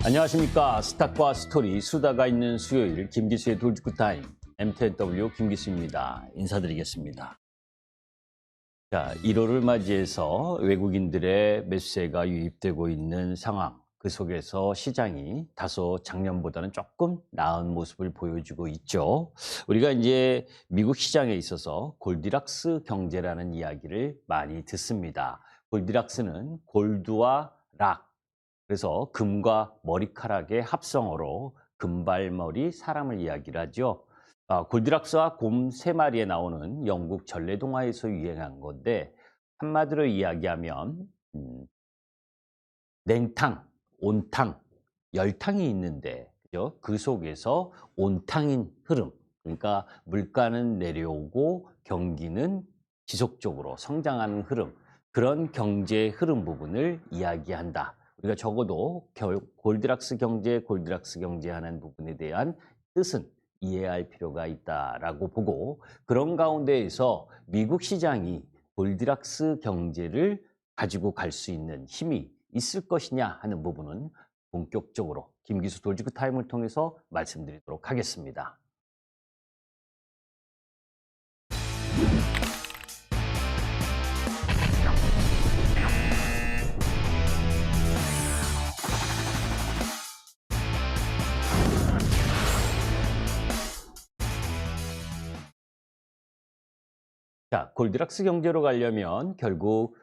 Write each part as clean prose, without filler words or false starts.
안녕하십니까. 스탁과 스토리 수다가 있는 수요일 김기수의 돌직구타임 MTW 김기수입니다. 인사드리겠습니다. 자, 1월을 맞이해서 외국인들의 매수세가 유입되고 있는 상황, 그 속에서 시장이 다소 작년보다는 조금 나은 모습을 보여주고 있죠. 우리가 이제 미국 시장에 있어서 골디락스 경제라는 이야기를 많이 듣습니다. 골디락스는 골드와 락, 그래서 금과 머리카락의 합성어로 금발머리 사람을 이야기를 하죠. 골디락스와 곰 세 마리에 나오는 영국 전래동화에서 유행한 건데 한마디로 이야기하면 냉탕, 온탕, 열탕이 있는데 그죠? 그 속에서 온탕인 흐름, 그러니까 물가는 내려오고 경기는 지속적으로 성장하는 흐름, 그런 경제 흐름 부분을 이야기한다. 우리가 적어도 골디락스 경제 하는 부분에 대한 뜻은 이해할 필요가 있다라고 보고, 그런 가운데에서 미국 시장이 골디락스 경제를 가지고 갈 수 있는 힘이 있을 것이냐 하는 부분은 본격적으로 김기수 돌직구 타임을 통해서 말씀드리도록 하겠습니다. 자, 골디락스 경제로 가려면 결국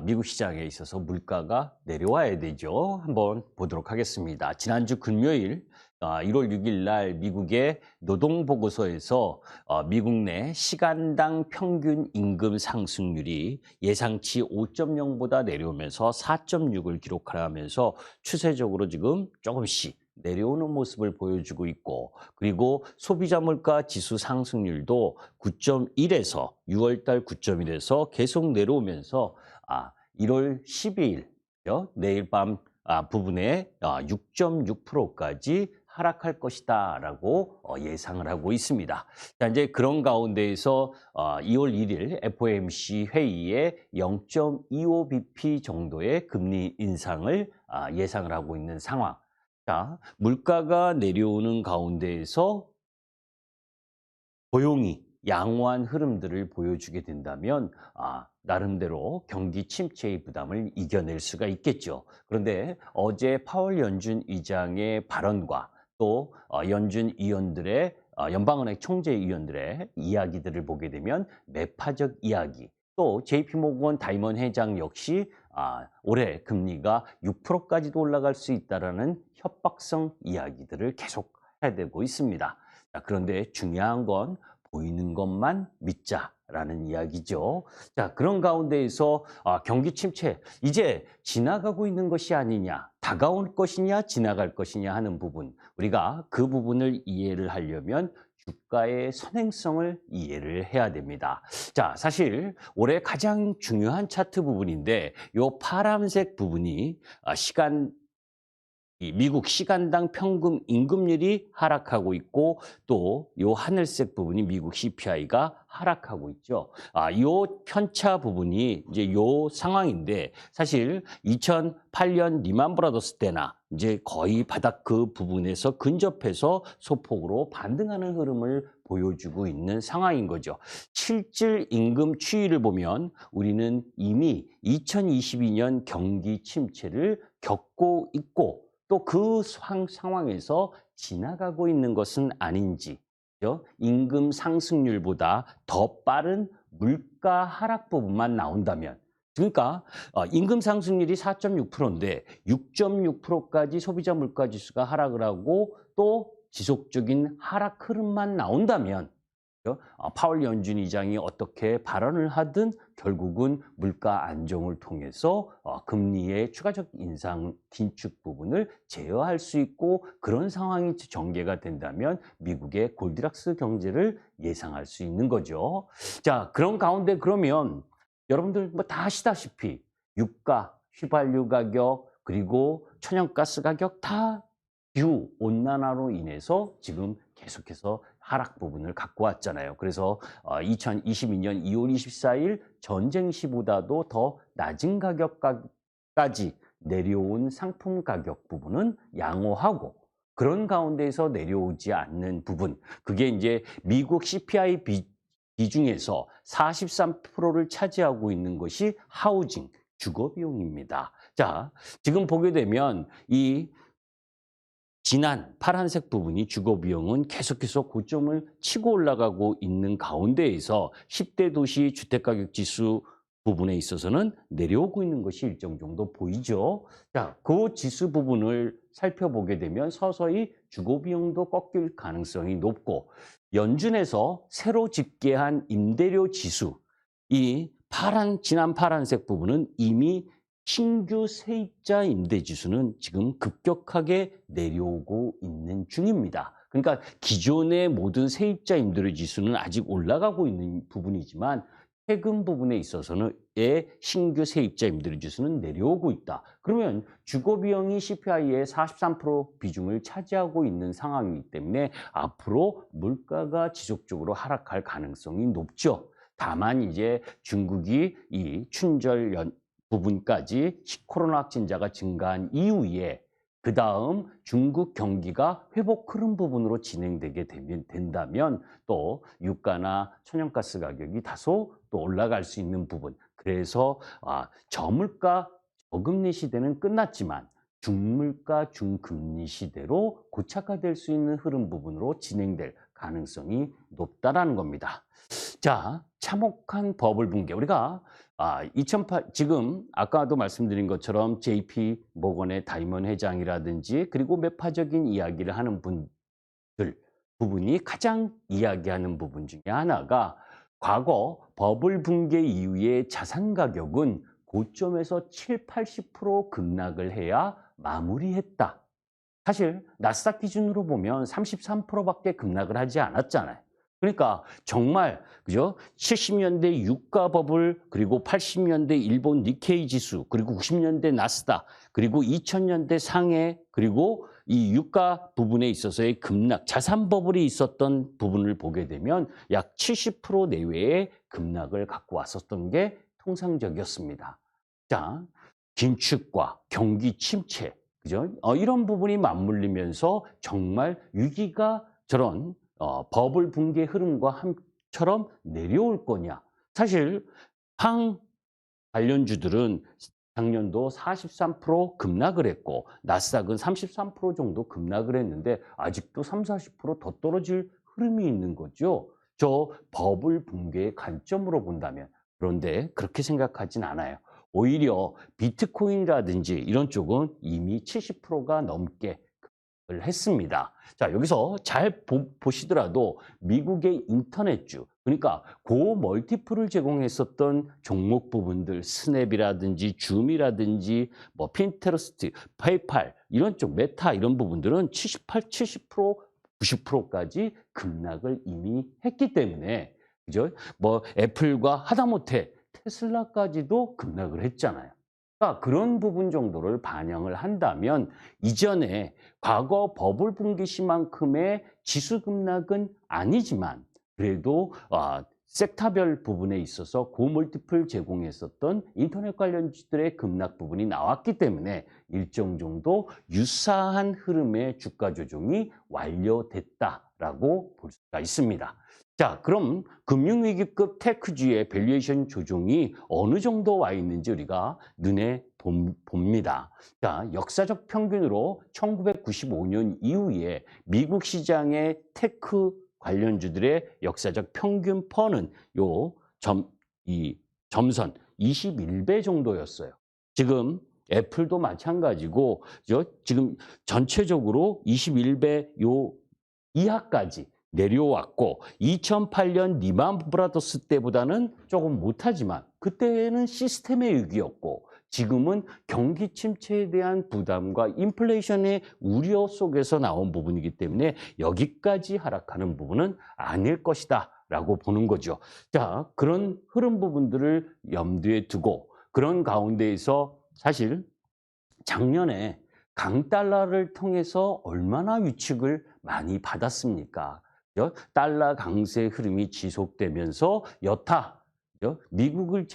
미국 시장에 있어서 물가가 내려와야 되죠. 한번 보도록 하겠습니다. 지난주 금요일 1월 6일 날 미국의 노동보고서에서 미국 내 시간당 평균 임금 상승률이 예상치 5.0보다 내려오면서 4.6을 기록하면서 추세적으로 지금 조금씩 내려오는 모습을 보여주고 있고, 그리고 소비자 물가 지수 상승률도 9.1에서 6월달 9.1에서 계속 내려오면서 1월 12일 내일 밤 부분에 6.6%까지 하락할 것이다라고 예상을 하고 있습니다. 자, 이제 그런 가운데에서 2월 1일 FOMC 회의에 0.25bp 정도의 금리 인상을 예상을 하고 있는 상황. 자, 물가가 내려오는 가운데에서 고용이 양호한 흐름들을 보여주게 된다면 나름대로 경기 침체의 부담을 이겨낼 수가 있겠죠. 그런데 어제 파월 연준 의장의 발언과 또 연준 위원들의 연방은행 총재위원들의 이야기들을 보게 되면 매파적 이야기, 또 JP모건 다이먼 회장 역시 올해 금리가 6%까지도 올라갈 수 있다라는 협박성 이야기들을 계속 해대고 있습니다. 자, 그런데 중요한 건 보이는 것만 믿자라는 이야기죠. 자, 그런 가운데에서 경기 침체 이제 지나가고 있는 것이 아니냐, 다가올 것이냐, 지나갈 것이냐 하는 부분, 우리가 그 부분을 이해를 하려면 주가의 선행성을 이해를 해야 됩니다. 자, 사실 올해 가장 중요한 차트 부분인데 이 파란색 부분이 이 미국 시간당 평균 임금률이 하락하고 있고, 또 요 하늘색 부분이 미국 CPI가 하락하고 있죠. 요 편차 부분이 이제 요 상황인데, 사실 2008년 리만 브라더스 때나 이제 거의 바닥 그 부분에서 근접해서 소폭으로 반등하는 흐름을 보여주고 있는 상황인 거죠. 실질 임금 추이를 보면 우리는 이미 2022년 경기 침체를 겪고 있고, 또 그 상황에서 지나가고 있는 것은 아닌지, 임금 상승률보다 더 빠른 물가 하락 부분만 나온다면, 그러니까 임금 상승률이 4.6%인데 6.6%까지 소비자 물가 지수가 하락을 하고 또 지속적인 하락 흐름만 나온다면, 파월 연준 의장이 어떻게 발언을 하든 결국은 물가 안정을 통해서 금리의 추가적 인상 긴축 부분을 제어할 수 있고, 그런 상황이 전개가 된다면 미국의 골디락스 경제를 예상할 수 있는 거죠. 자, 그런 가운데 그러면 여러분들 뭐 다 아시다시피 유가, 휘발유 가격, 그리고 천연가스 가격 다 기후 온난화로 인해서 지금 계속해서 하락 부분을 갖고 왔잖아요. 그래서 2022년 2월 24일 전쟁 시보다도 더 낮은 가격까지 내려온 상품 가격 부분은 양호하고 그런 가운데에서 내려오지 않는 부분, 그게 이제 미국 CPI 비중에서 43%를 차지하고 있는 것이 하우징, 주거 비용입니다. 자, 지금 보게 되면 이 진한 파란색 부분이 주거 비용은 계속해서 고점을 치고 올라가고 있는 가운데에서 10대 도시 주택가격 지수 부분에 있어서는 내려오고 있는 것이 일정 정도 보이죠. 자, 그 지수 부분을 살펴보게 되면 서서히 주거 비용도 꺾일 가능성이 높고 연준에서 새로 집계한 임대료 지수, 이 진한 파란색 부분은 이미 신규 세입자 임대 지수는 지금 급격하게 내려오고 있는 중입니다. 그러니까 기존의 모든 세입자 임대료 지수는 아직 올라가고 있는 부분이지만 최근 부분에 있어서는 신규 세입자 임대료 지수는 내려오고 있다. 그러면 주거 비용이 CPI의 43% 비중을 차지하고 있는 상황이기 때문에 앞으로 물가가 지속적으로 하락할 가능성이 높죠. 다만 이제 중국이 이 춘절 부분까지 코로나 확진자가 증가한 이후에 그 다음 중국 경기가 회복 흐름 부분으로 진행되게 된다면 또 유가나 천연가스 가격이 다소 또 올라갈 수 있는 부분. 그래서 저물가 저금리 시대는 끝났지만 중물가 중금리 시대로 고착화될 수 있는 흐름 부분으로 진행될 가능성이 높다라는 겁니다. 자, 참혹한 버블 붕괴. 우리가 2008 지금 아까도 말씀드린 것처럼 JP 모건의 다이먼 회장이라든지 그리고 매파적인 이야기를 하는 분들 부분이 가장 이야기하는 부분 중에 하나가 과거 버블 붕괴 이후에 자산 가격은 고점에서 7, 80% 급락을 해야 마무리했다. 사실 나스닥 기준으로 보면 33%밖에 급락을 하지 않았잖아요. 그러니까 정말 그죠? 70년대 유가 버블, 그리고 80년대 일본 니케이 지수, 그리고 90년대 나스닥, 그리고 2000년대 상해, 그리고 이 유가 부분에 있어서의 급락, 자산 버블이 있었던 부분을 보게 되면 약 70% 내외의 급락을 갖고 왔었던 게 통상적이었습니다. 자, 긴축과 경기 침체, 그죠? 이런 부분이 맞물리면서 정말 위기가 저런 버블 붕괴 흐름과 처럼 내려올 거냐. 사실 항 관련주들은 작년도 43% 급락을 했고 나스닥은 33% 정도 급락을 했는데 아직도 3, 40%더 떨어질 흐름이 있는 거죠. 저 버블 붕괴의 관점으로 본다면. 그런데 그렇게 생각하진 않아요. 오히려 비트코인이라든지 이런 쪽은 이미 70%가 넘게 을 했습니다. 자, 여기서 잘 보시더라도 미국의 인터넷주, 그러니까 고 멀티플을 제공했었던 종목 부분들, 스냅이라든지 줌이라든지 뭐 핀테러스트, 페이팔 이런 쪽, 메타 이런 부분들은 78, 70%, 90%까지 급락을 이미 했기 때문에 그죠? 뭐 애플과 하다못해 테슬라까지도 급락을 했잖아요. 그러니까 그런 부분 정도를 반영을 한다면 이전에 과거 버블 붕괴 시만큼의 지수 급락은 아니지만 그래도 섹터별 부분에 있어서 고멀티플 제공했었던 인터넷 관련주들의 급락 부분이 나왔기 때문에 일정 정도 유사한 흐름의 주가 조정이 완료됐다라고 볼 수가 있습니다. 자, 그럼 금융위기급 테크주의 밸류에이션 조정이 어느 정도 와 있는지 우리가 눈에 봅니다. 자, 역사적 평균으로 1995년 이후에 미국 시장의 테크 관련주들의 역사적 평균 퍼는 이 점선 21배 정도였어요. 지금 애플도 마찬가지고 지금 전체적으로 21배 이하까지 내려왔고 2008년 리만 브라더스 때보다는 조금 못하지만 그때는 시스템의 위기였고 지금은 경기 침체에 대한 부담과 인플레이션의 우려 속에서 나온 부분이기 때문에 여기까지 하락하는 부분은 아닐 것이다 라고 보는 거죠. 자, 그런 흐름 부분들을 염두에 두고 그런 가운데에서 사실 작년에 강달러를 통해서 얼마나 위축을 많이 받았습니까? 달러 강세 흐름이 지속되면서 여타 미국을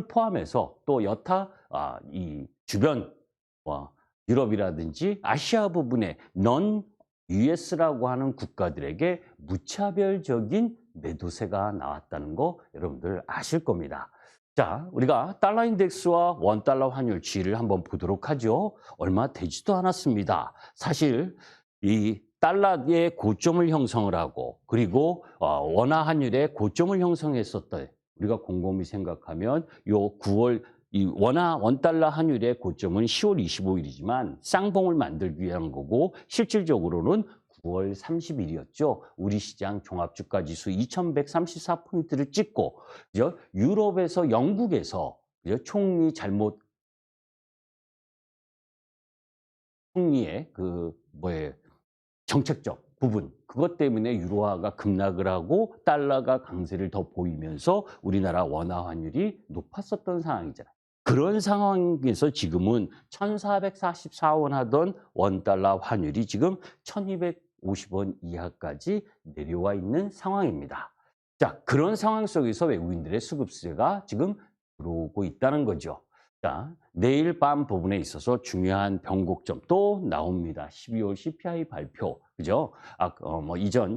포함해서 또 여타 이 주변 유럽이라든지 아시아 부분의 넌 US라고 하는 국가들에게 무차별적인 매도세가 나왔다는 거 여러분들 아실 겁니다. 자, 우리가 달러 인덱스와 원달러 환율 추이를 한번 보도록 하죠. 얼마 되지도 않았습니다. 사실 이 달러의 고점을 형성을 하고 그리고 원화 환율의 고점을 형성했었던 우리가 곰곰이 생각하면 요 9월 이 원달러 환율의 고점은 10월 25일이지만 쌍봉을 만들기 위한 거고 실질적으로는 9월 30일이었죠. 우리 시장 종합주가 지수 2134포인트를 찍고 그죠? 유럽에서 영국에서 그죠? 총리의 정책적 부분 그것 때문에 유로화가 급락을 하고 달러가 강세를 더 보이면서 우리나라 원화 환율이 높았었던 상황이잖아요. 그런 상황에서 지금은 1,444원 하던 원달러 환율이 지금 1,250원 이하까지 내려와 있는 상황입니다. 자, 그런 상황 속에서 외국인들의 수급세가 지금 들어오고 있다는 거죠. 자, 내일 밤 부분에 있어서 중요한 변곡점 또 나옵니다. 12월 CPI 발표, 그죠?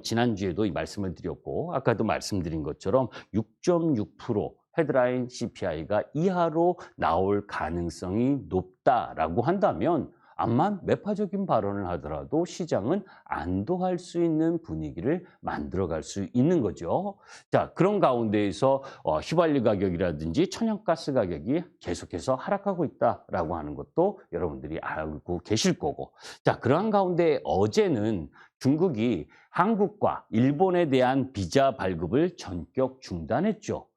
지난주에도 말씀을 드렸고, 아까도 말씀드린 것처럼 6.6% 헤드라인 CPI가 이하로 나올 가능성이 높다라고 한다면 암만 매파적인 발언을 하더라도 시장은 안도할 수 있는 분위기를 만들어갈 수 있는 거죠. 자, 그런 가운데에서 휘발유 가격이라든지 천연가스 가격이 계속해서 하락하고 있다라고 하는 것도 여러분들이 알고 계실 거고. 자, 그러한 가운데 어제는 중국이 한국과 일본에 대한 비자 발급을 전격 중단했죠.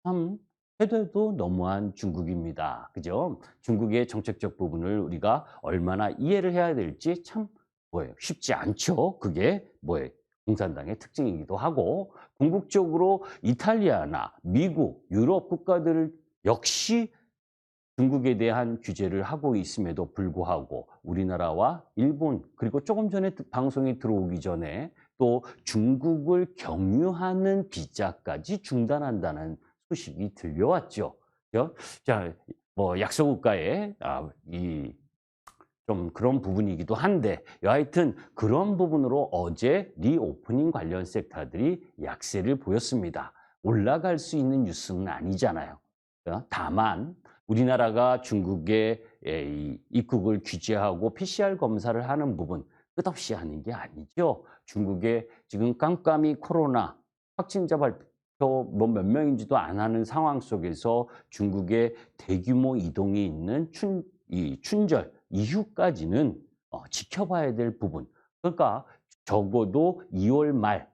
참 해도 너무한 중국입니다. 그죠? 중국의 정책적 부분을 우리가 얼마나 이해를 해야 될지 참 쉽지 않죠. 그게 공산당의 특징이기도 하고 궁극적으로 이탈리아나 미국, 유럽 국가들 역시 중국에 대한 규제를 하고 있음에도 불구하고 우리나라와 일본 그리고 조금 전에 방송에 들어오기 전에 또 중국을 경유하는 비자까지 중단한다는 소식이 들려왔죠. 자, 약소국가의 좀 그런 부분이기도 한데 여하튼 그런 부분으로 어제 리오프닝 관련 섹터들이 약세를 보였습니다. 올라갈 수 있는 뉴스는 아니잖아요. 다만 우리나라가 중국의 입국을 규제하고 PCR 검사를 하는 부분 끝없이 하는 게 아니죠. 중국의 지금 깜깜이 코로나 확진자 발표 몇 명인지도 안 하는 상황 속에서 중국의 대규모 이동이 있는 춘절 이후까지는 지켜봐야 될 부분. 그러니까 적어도 2월 말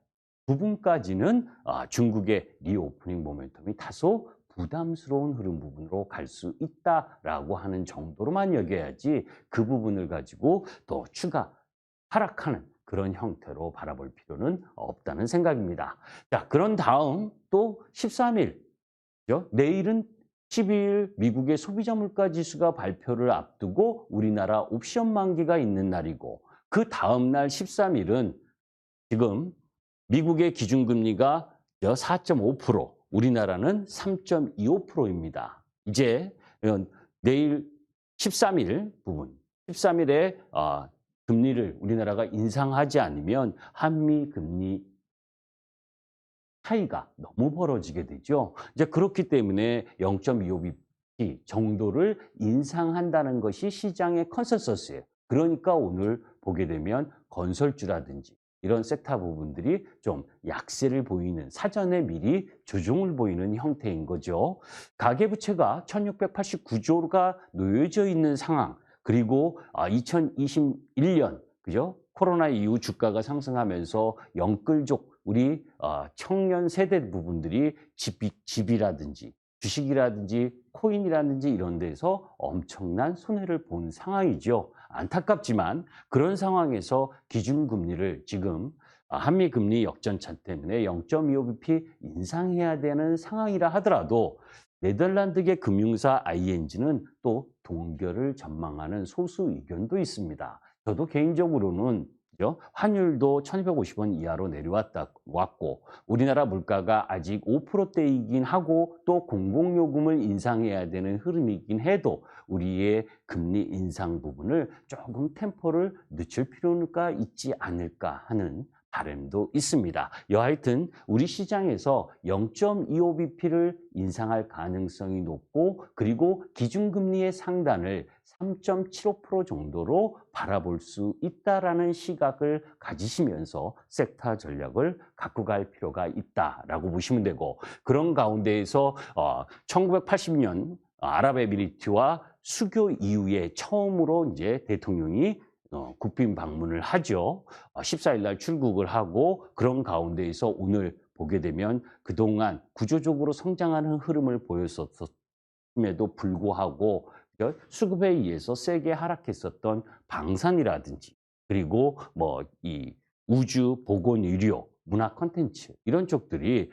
부분까지는 중국의 리오프닝 모멘텀이 다소 부담스러운 흐름 부분으로 갈 수 있다라고 하는 정도로만 여겨야지 그 부분을 가지고 또 추가 하락하는 그런 형태로 바라볼 필요는 없다는 생각입니다. 자, 그런 다음 또 13일, 내일은 12일 미국의 소비자 물가 지수가 발표를 앞두고 우리나라 옵션 만기가 있는 날이고 그 다음 날 13일은 지금 미국의 기준금리가 4.5%, 우리나라는 3.25%입니다. 이제 내일 13일 부분, 13일에 금리를 우리나라가 인상하지 않으면 한미 금리 차이가 너무 벌어지게 되죠. 이제 그렇기 때문에 0.25bp 정도를 인상한다는 것이 시장의 컨센서스예요. 그러니까 오늘 보게 되면 건설주라든지 이런 섹터 부분들이 좀 약세를 보이는 사전에 미리 조정을 보이는 형태인 거죠. 가계부채가 1689조가 놓여져 있는 상황 그리고 2021년 그죠? 코로나 이후 주가가 상승하면서 영끌족 우리 청년 세대 부분들이 집이라든지 주식이라든지 코인이라든지 이런 데서 엄청난 손해를 본 상황이죠. 안타깝지만 그런 상황에서 기준금리를 지금 한미금리 역전차 때문에 0.25bp 인상해야 되는 상황이라 하더라도 네덜란드계 금융사 ING는 또 동결을 전망하는 소수 의견도 있습니다. 저도 개인적으로는 그죠? 환율도 1,250원 이하로 왔고, 우리나라 물가가 아직 5%대이긴 하고 또 공공요금을 인상해야 되는 흐름이긴 해도 우리의 금리 인상 부분을 조금 템포를 늦출 필요가 있지 않을까 하는 바람도 있습니다. 여하튼 우리 시장에서 0.25bp를 인상할 가능성이 높고, 그리고 기준금리의 상단을 3.75% 정도로 바라볼 수 있다라는 시각을 가지시면서 섹터 전략을 갖고 갈 필요가 있다라고 보시면 되고, 그런 가운데에서 1980년 아랍에미리트와 수교 이후에 처음으로 이제 대통령이 국빈 방문을 하죠. 14일 날 출국을 하고, 그런 가운데에서 오늘 보게 되면 그동안 구조적으로 성장하는 흐름을 보였었음에도 불구하고 수급에 의해서 세게 하락했었던 방산이라든지, 그리고 뭐 이 우주, 보건, 의료, 문화 콘텐츠 이런 쪽들이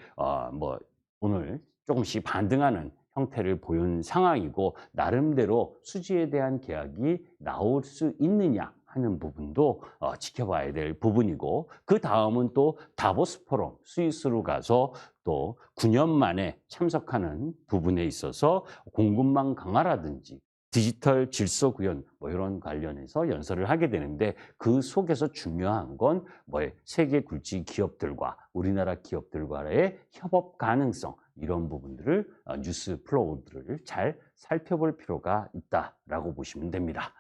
뭐 오늘 조금씩 반등하는 형태를 보인 상황이고, 나름대로 수지에 대한 계약이 나올 수 있느냐 하는 부분도 지켜봐야 될 부분이고, 그 다음은 또 다보스 포럼 스위스로 가서 또 9년 만에 참석하는 부분에 있어서 공급망 강화라든지 디지털 질서 구현 뭐 이런 관련해서 연설을 하게 되는데, 그 속에서 중요한 건 세계 굴지 기업들과 우리나라 기업들과의 협업 가능성, 이런 부분들을 뉴스 플로우들을 잘 살펴볼 필요가 있다라고 보시면 됩니다.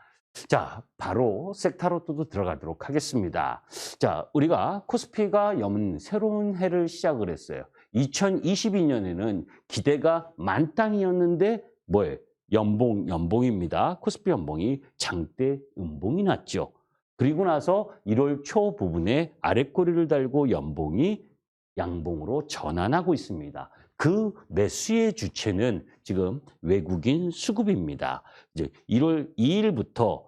자, 바로 섹타로또 들어가도록 하겠습니다. 자, 우리가 코스피가 여는 새로운 해를 시작을 했어요. 2022년에는 기대가 만땅이었는데 연봉입니다. 코스피 연봉이 장대 음봉이 났죠. 그리고 나서 1월 초 부분에 아랫꼬리를 달고 연봉이 양봉으로 전환하고 있습니다. 그 매수의 주체는 지금 외국인 수급입니다. 이제 1월 2일부터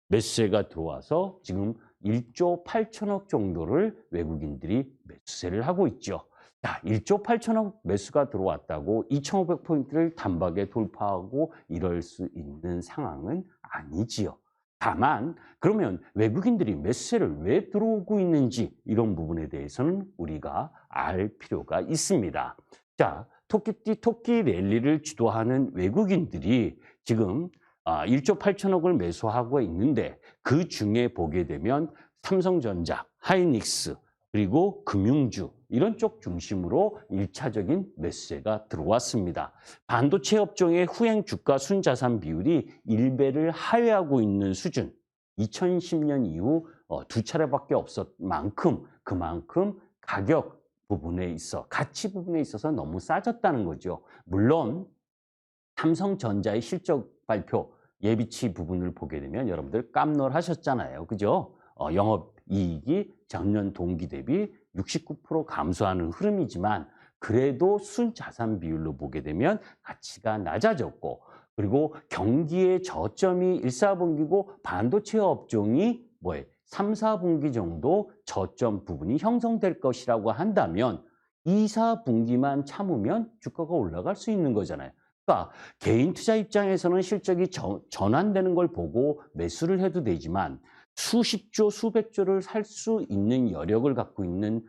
매수세가 들어와서 지금 1조 8천억 정도를 외국인들이 매수세를 하고 있죠. 자, 1조 8천억 매수가 들어왔다고 2,500포인트를 단박에 돌파하고 이럴 수 있는 상황은 아니지요. 다만 그러면 외국인들이 매수세를 왜 들어오고 있는지, 이런 부분에 대해서는 우리가 알 필요가 있습니다. 자, 토끼 랠리를 주도하는 외국인들이 지금 1조 8천억을 매수하고 있는데, 그 중에 보게 되면 삼성전자, 하이닉스, 그리고 금융주 이런 쪽 중심으로 1차적인 매수세가 들어왔습니다. 반도체 업종의 후행 주가 순자산 비율이 1배를 하회하고 있는 수준, 2010년 이후 2차례밖에 없었 만큼, 그만큼 가격 부분에 가치 부분에 있어서 너무 싸졌다는 거죠. 물론 삼성전자의 실적 발표 예비치 부분을 보게 되면 여러분들 깜놀하셨잖아요. 그죠? 영업이익이 전년 동기 대비 69% 감소하는 흐름이지만, 그래도 순자산 비율로 보게 되면 가치가 낮아졌고, 그리고 경기의 저점이 1, 4분기고 반도체 업종이 3, 4분기 정도 저점 부분이 형성될 것이라고 한다면 2, 4분기만 참으면 주가가 올라갈 수 있는 거잖아요. 그러니까 개인 투자 입장에서는 실적이 전환되는 걸 보고 매수를 해도 되지만, 수십조, 수백조를 살 수 있는 여력을 갖고 있는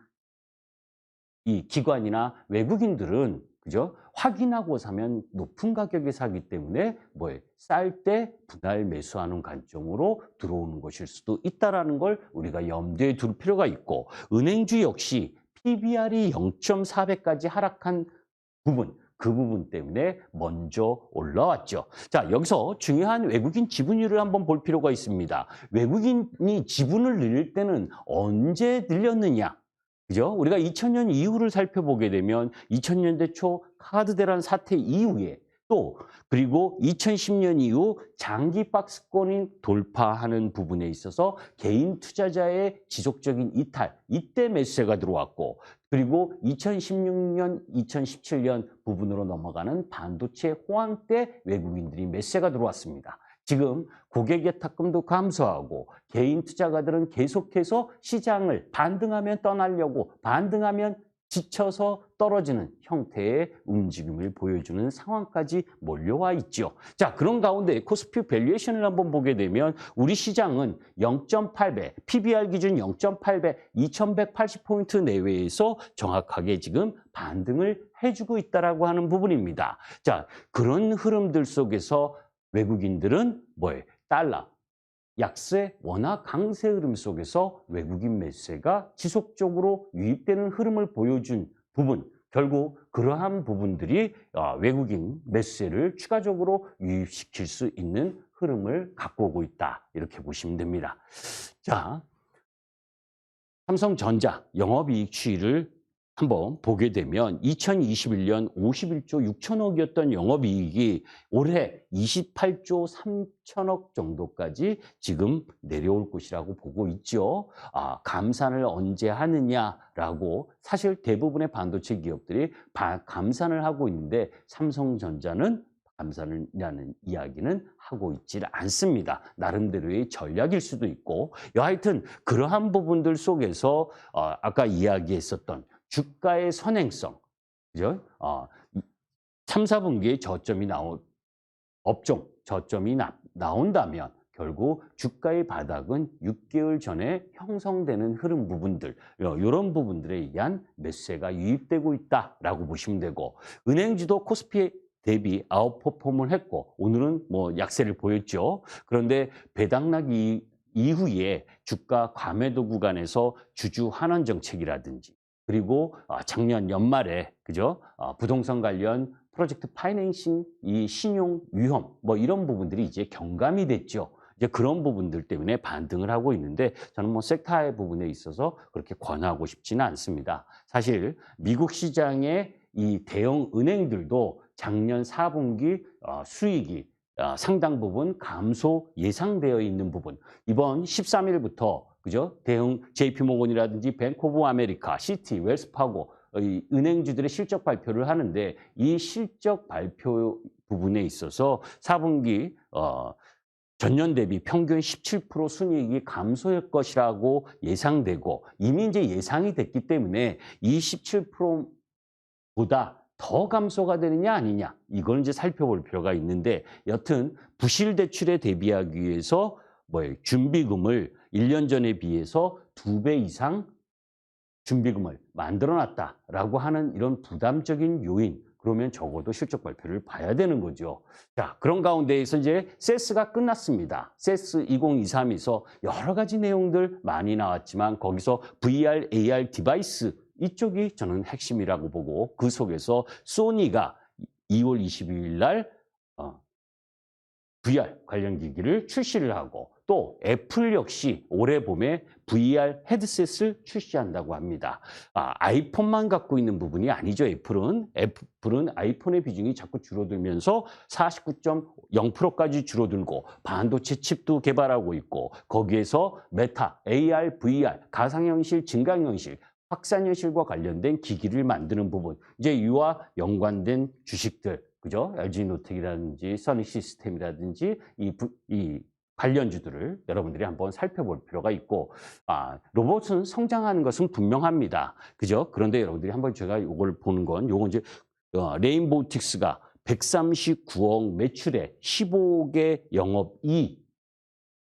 이 기관이나 외국인들은 그죠? 확인하고 사면 높은 가격에 사기 때문에 쌀 때 분할 매수하는 관점으로 들어오는 것일 수도 있다는 걸 우리가 염두에 둘 필요가 있고, 은행주 역시 PBR이 0.4배까지 하락한 부분, 그 부분 때문에 먼저 올라왔죠. 자, 여기서 중요한 외국인 지분율을 한번 볼 필요가 있습니다. 외국인이 지분을 늘릴 때는 언제 늘렸느냐? 그죠? 우리가 2000년 이후를 살펴보게 되면 2000년대 초 카드 대란 사태 이후에, 또 그리고 2010년 이후 장기 박스권이 돌파하는 부분에 있어서 개인 투자자의 지속적인 이탈, 이때 매수세가 들어왔고, 그리고 2016년, 2017년 부분으로 넘어가는 반도체 호황 때 외국인들이 매수세가 들어왔습니다. 지금 고객의 탁금도 감소하고 개인 투자가들은 계속해서 시장을 반등하면 떠나려고, 반등하면 지쳐서 떨어지는 형태의 움직임을 보여주는 상황까지 몰려와 있죠. 자, 그런 가운데 코스피 밸류에이션을 한번 보게 되면 우리 시장은 0.8배, PBR 기준 0.8배, 2180포인트 내외에서 정확하게 지금 반등을 해주고 있다라고 하는 부분입니다. 자, 그런 흐름들 속에서 외국인들은 뭐예요? 달러, 약세, 원화 강세 흐름 속에서 외국인 매수세가 지속적으로 유입되는 흐름을 보여준 부분, 결국 그러한 부분들이 외국인 매수세를 추가적으로 유입시킬 수 있는 흐름을 갖고 오고 있다. 이렇게 보시면 됩니다. 자, 삼성전자 영업이익 추이를 한번 보게 되면 2021년 51조 6천억이었던 영업이익이 올해 28조 3천억 정도까지 지금 내려올 것이라고 보고 있죠. 감산을 언제 하느냐라고 사실 대부분의 반도체 기업들이 감산을 하고 있는데 삼성전자는 감산이라는 이야기는 하고 있지 않습니다. 나름대로의 전략일 수도 있고 여하튼 그러한 부분들 속에서 아까 이야기했었던 주가의 선행성, 그죠? 3, 4분기에 저점이 업종 저점이 나온다면 결국 주가의 바닥은 6개월 전에 형성되는 흐름 부분들, 이런 부분들에 의한 매수세가 유입되고 있다라고 보시면 되고 은행주도 코스피 대비 아웃퍼폼을 했고 오늘은 뭐 약세를 보였죠. 그런데 배당락 이후에 주가 과매도 구간에서 주주 환원 정책이라든지 그리고 작년 연말에 그죠? 부동산 관련 프로젝트 파이낸싱, 이 신용 위험 뭐 이런 부분들이 이제 경감이 됐죠. 이제 그런 부분들 때문에 반등을 하고 있는데 저는 뭐 섹터의 부분에 있어서 그렇게 권하고 싶지는 않습니다. 사실 미국 시장의 이 대형 은행들도 작년 4분기 수익이 상당 부분 감소 예상되어 있는 부분 이번 13일부터 그죠? 대형 JP모건이라든지 뱅크 오브 아메리카, 시티, 웰스파고 이 은행주들의 실적 발표를 하는데 이 실적 발표 부분에 있어서 4분기 전년 대비 평균 17% 순이익이 감소할 것이라고 예상되고 이미 이제 예상이 됐기 때문에 이 17%보다 더 감소가 되느냐 아니냐 이걸 이제 살펴볼 필요가 있는데 여튼 부실 대출에 대비하기 위해서 준비금을 1년 전에 비해서 2배 이상 준비금을 만들어놨다라고 하는 이런 부담적인 요인, 그러면 적어도 실적 발표를 봐야 되는 거죠. 자, 그런 가운데에서 이제 세스가 끝났습니다. 세스 2023에서 여러 가지 내용들 많이 나왔지만 거기서 VR, AR 디바이스 이쪽이 저는 핵심이라고 보고 그 속에서 소니가 2월 22일 날 VR 관련 기기를 출시를 하고 또 애플 역시 올해 봄에 VR 헤드셋을 출시한다고 합니다. 아이폰만 갖고 있는 부분이 아니죠. 애플은 아이폰의 비중이 자꾸 줄어들면서 49.0%까지 줄어들고 반도체 칩도 개발하고 있고 거기에서 메타, AR, VR, 가상현실, 증강현실 확산현실과 관련된 기기를 만드는 부분 이제 이와 연관된 주식들 그죠? LG노텍이라든지 써니시스템이라든지 이 관련주들을 여러분들이 한번 살펴볼 필요가 있고 로봇은 성장하는 것은 분명합니다. 그죠? 그런데 여러분들이 한번 제가 이걸 보는 건 요건 이제 레인보우틱스가 139억 매출에 15억의 영업이익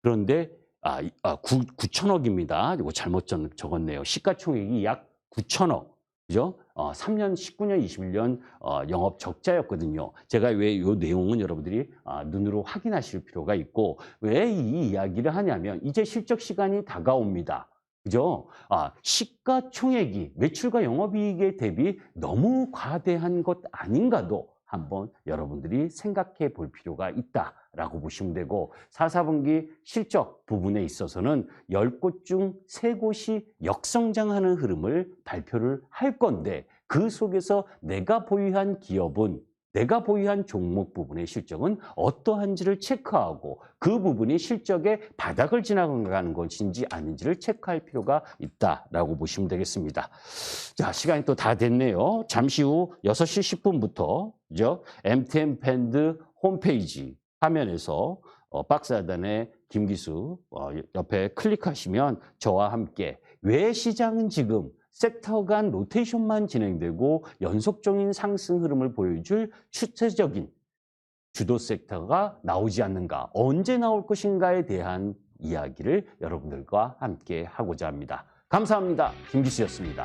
그런데 9천억입니다. 이거 잘못 적었네요. 시가총액이 약 9천억. 그죠? 3년, 19년, 21년 영업 적자였거든요. 제가 왜 이 내용은 여러분들이 눈으로 확인하실 필요가 있고 왜 이 이야기를 하냐면 이제 실적 시간이 다가옵니다. 그죠? 시가총액이 매출과 영업이익에 대비 너무 과대한 것 아닌가도 한번 여러분들이 생각해 볼 필요가 있다라고 보시면 되고 4, 4분기 실적 부분에 있어서는 10곳 중 3곳이 역성장하는 흐름을 발표를 할 건데 그 속에서 내가 보유한 기업은 내가 보유한 종목 부분의 실적은 어떠한지를 체크하고 그 부분이 실적의 바닥을 지나가는 것인지 아닌지를 체크할 필요가 있다라고 보시면 되겠습니다. 자, 시간이 또 다 됐네요. 잠시 후 6시 10분부터 그죠? MTN 밴드 홈페이지 화면에서 박스 하단에 김기수 옆에 클릭하시면 저와 함께 왜 시장은 지금 섹터 간 로테이션만 진행되고 연속적인 상승 흐름을 보여줄 추세적인 주도 섹터가 나오지 않는가, 언제 나올 것인가에 대한 이야기를 여러분들과 함께 하고자 합니다. 감사합니다. 김기수였습니다.